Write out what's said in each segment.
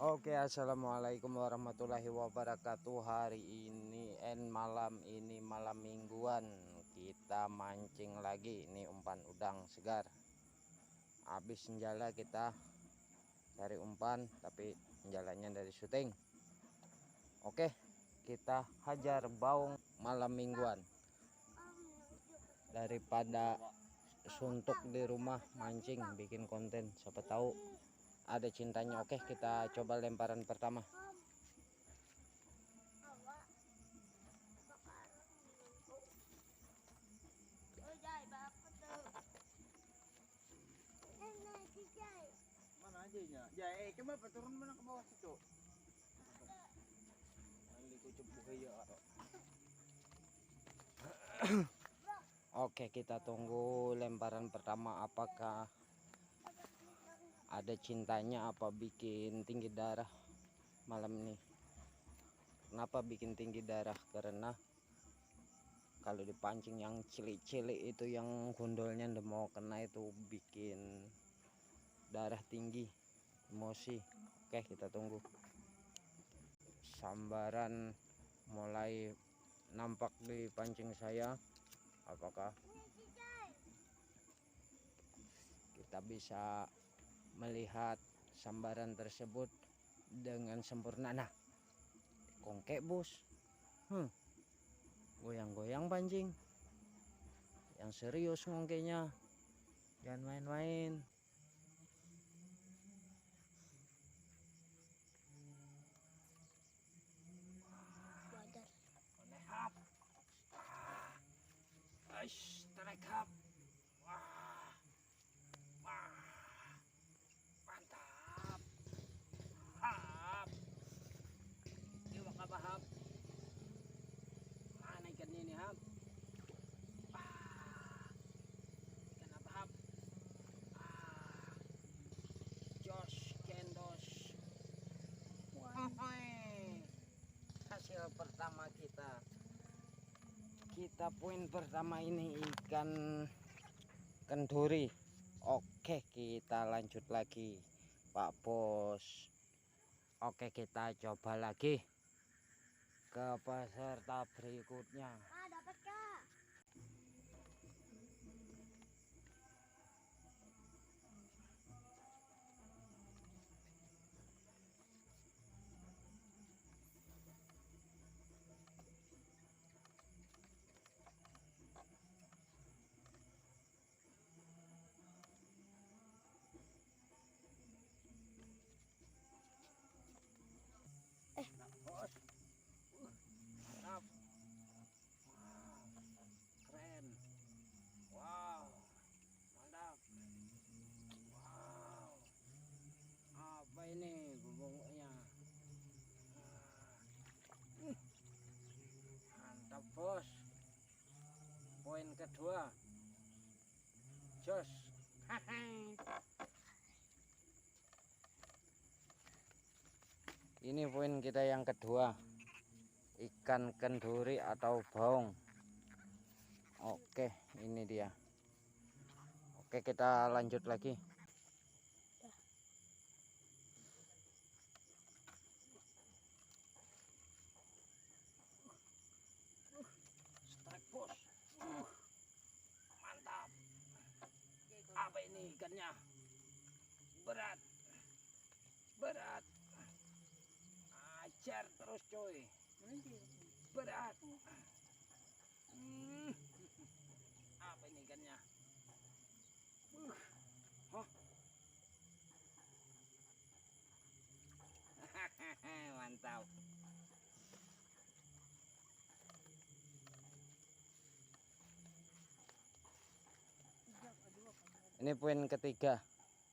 Oke, assalamualaikum warahmatullahi wabarakatuh. Hari ini malam ini malam mingguan, kita mancing lagi. Ini umpan udang segar. Habis senjala kita cari umpan, tapi senjalanya dari syuting. Oke, kita hajar baung malam mingguan daripada suntuk di rumah mancing bikin konten, siapa tahu ada cintanya. Oke, kita coba lemparan pertama. Mana aja nya? Jai, kenapa turun mana ke bawah situ? Ini kucuk buaya. Oke, kita tunggu lemparan pertama, apakah ada cintanya apa bikin tinggi darah malam ini. Kenapa bikin tinggi darah? Karena kalau dipancing yang cilik-cilik itu, yang gondolnya udah mau kena, itu bikin darah tinggi, emosi. Oke, kita tunggu. Sambaran mulai nampak di pancing saya. Apakah kita bisa melihat sambaran tersebut dengan sempurna? Nah, kongkek bos, goyang-goyang pancing yang serius, ngongkenya jangan main-main. Konehap, terekap, wah, mantap, hap, ini apa hap? Mana ikannya ini hap? Ikan apa hap? Jos kendos. Hasil pertama kita poin pertama ini ikan kenduri. Oke, kita lanjut lagi Pak Bos. Oke, kita coba lagi ke peserta berikutnya. Dapat Kak. Bos, mantap, keren, wow, mantap, wow, apa ini bumbunya? Mantap bos, poin kedua, jos. Ini poin kita yang kedua, ikan kenduri atau baung. Oke, ini dia. Oke, kita lanjut lagi. Strike bos, mantap. Apa ini ikannya? Berat, berat. Ajar terus coy, berat. Apa ini ikannya? Mantap. Ini poin ketiga.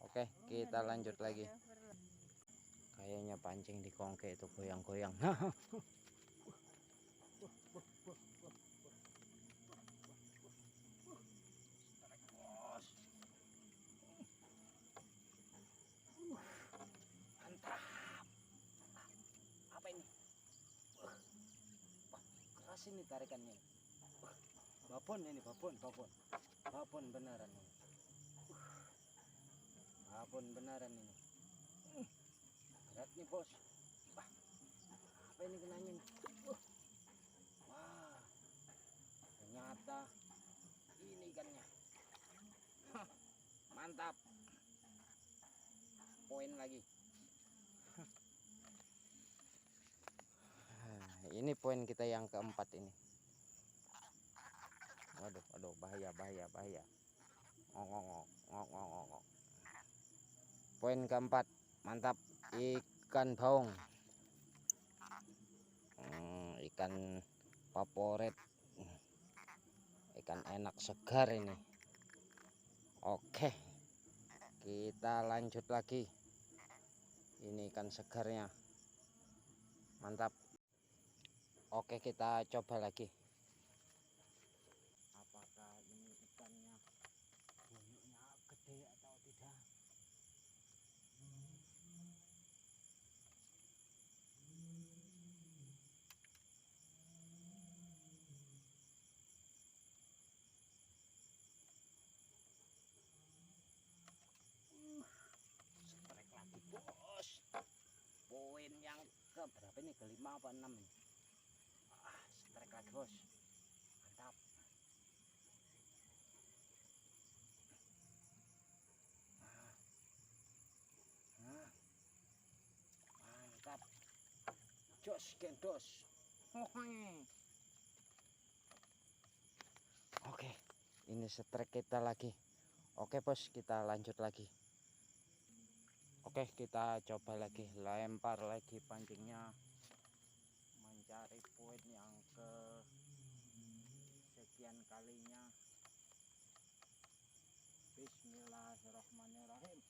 Oke, kita lanjut lagi. Kayaknya pancing di kongke itu goyang-goyang. Mantap. Apa ini? Keras ini tarikannya. Babon ini, babon beneran ini. Babon beneran ini. Berat nih bos. bos. Wah, apa ini kenanya nih? Wah, ternyata ini ikannya. Hah, mantap. Poin lagi. Ini poin kita yang keempat ini. Waduh, waduh, bahaya, bahaya, bahaya. Ngok, ngok, ngok, ngok, ngok. Poin keempat, mantap. Ikan baung. Ikan favorit. Ikan enak segar ini. Oke, kita lanjut lagi. Ini ikan segarnya. Mantap. Oke, kita coba lagi. Apakah ini ikannya bonyoknya gede atau tidak? Strike lagi bos. Poin yang ke berapa ini? Kelima apa enam ini? Strike lagi bos. Mantap. Mantap. Jos gendos. Oke, ini strike kita lagi. Oke bos, kita lanjut lagi. Oke, kita coba lagi, lempar lagi pancingnya, mencari poin yang ke sekian kalinya. Bismillahirrahmanirrahim.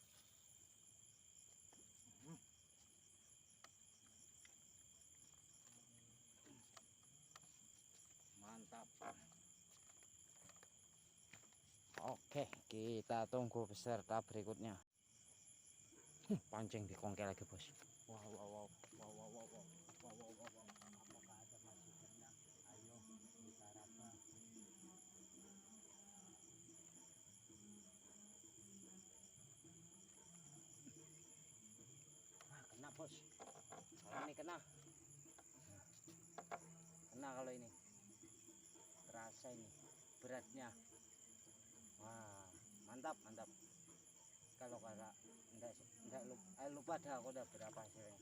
Mantap. Oke, kita tunggu peserta berikutnya. Pancing di kongkel lagi bos. Wow, wow, wow, wow, wow, wow, wow, wow, wow, wow, wow. Apakah ada masukannya? Ayo kita raba. Kena bos. Kalau ini kena. Kena kalau ini. Terasa ini beratnya. Wah, mantap, mantap. Kalau kagak enggak lupa dah aku udah berapa hasilnya.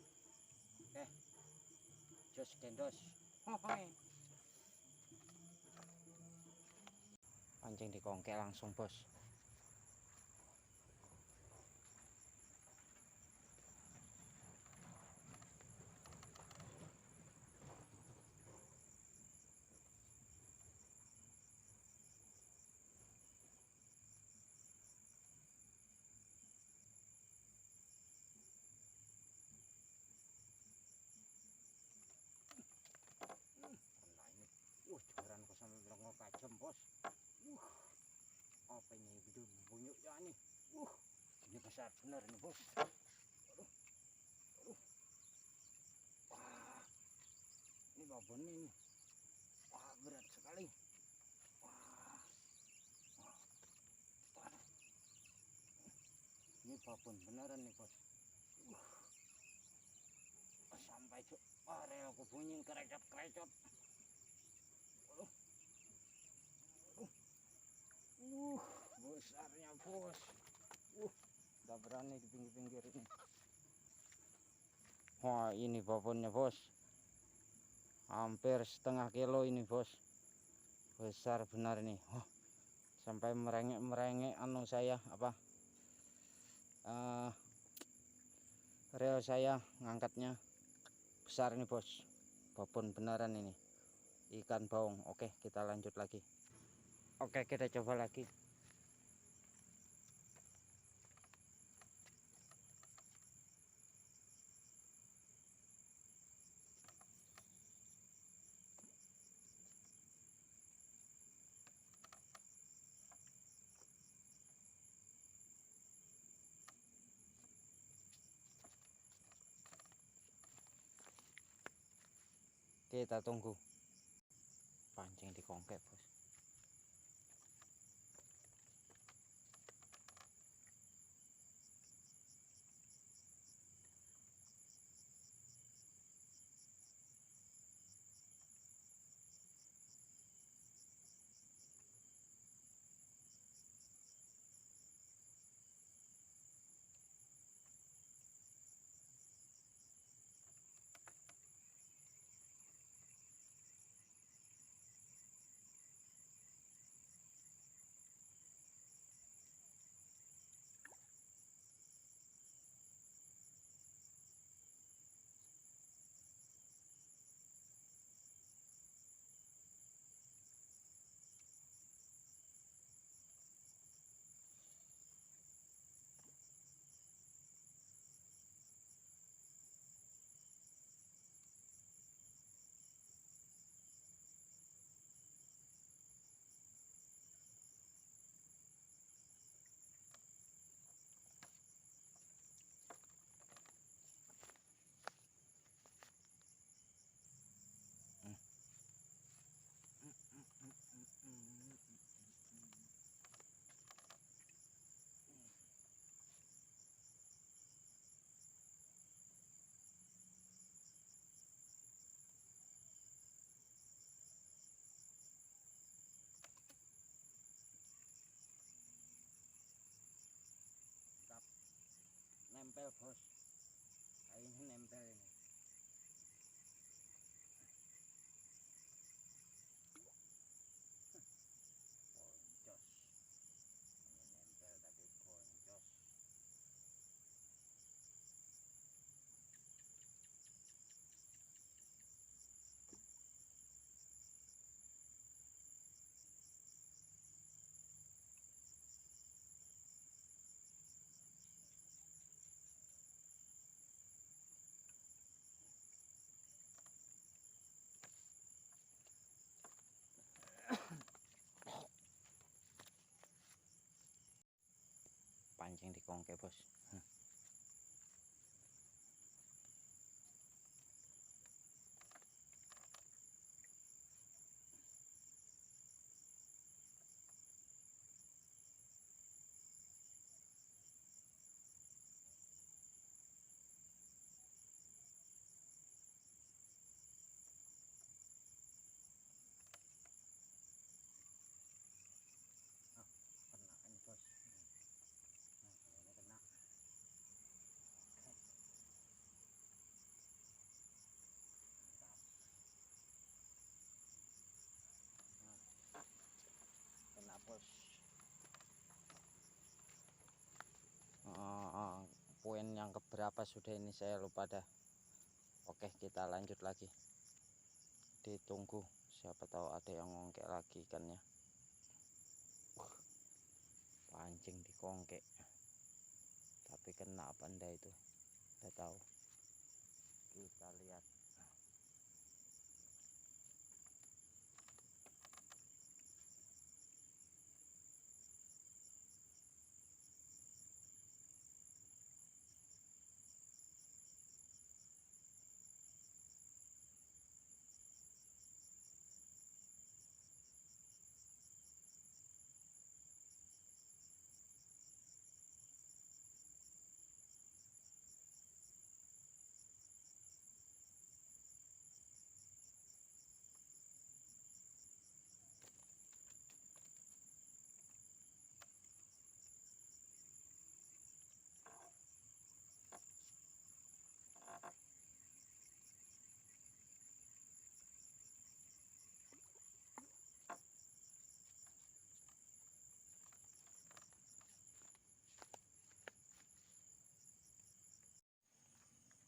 Oke, jos gendos. Pancing di kongkel langsung bos. Joran kosan melongo tajam bos. Apa ini bidung bunyuknya nih? Ini besar benar ini bos. Wah, ini babon ini. Wah, berat sekali. Wah, waduh. Ini babon beneran nih bos. Sampai cuk. Wah, relku bunyi kerecot-kerecot. Besarnya bos. Udah berani di pinggir-pinggir ini. Wah, ini babonnya bos. Hampir setengah kilo ini bos. Besar benar ini. Sampai merengek-merengek anu saya apa? Reel saya ngangkatnya. Besar ini bos. Babon beneran ini. Ikan baung. Oke, kita lanjut lagi. Oke, kita coba lagi. Kita tunggu. Pancing di kongkek bos. nempel bos, kayaknya nempel ini. Boncos, ini nempel tapi boncos. Pancing di kongke bos. Kena ini bos. Nah, ini kena. Kena bos. Poin yang keberapa sudah ini saya lupa dah. Oke, kita lanjut lagi. Ditunggu, siapa tahu ada yang ngongkek lagi ikannya. Pancing di kongkek, tapi kena apa enggak itu udah tahu. Kita lihat.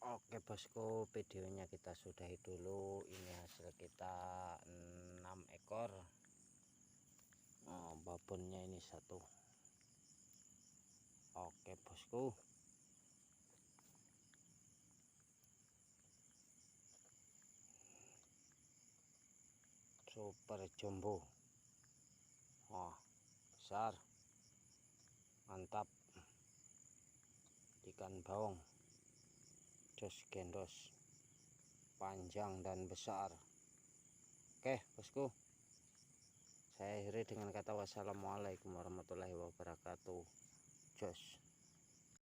Oke bosku, videonya kita sudahi dulu. Ini hasil kita 6 ekor. Babonnya ini 1. Oke bosku, super jumbo. Wah, besar, mantap. Ikan baung jos gendos, panjang dan besar. Oke bosku, saya akhiri dengan kata wassalamualaikum warahmatullahi wabarakatuh. Jos.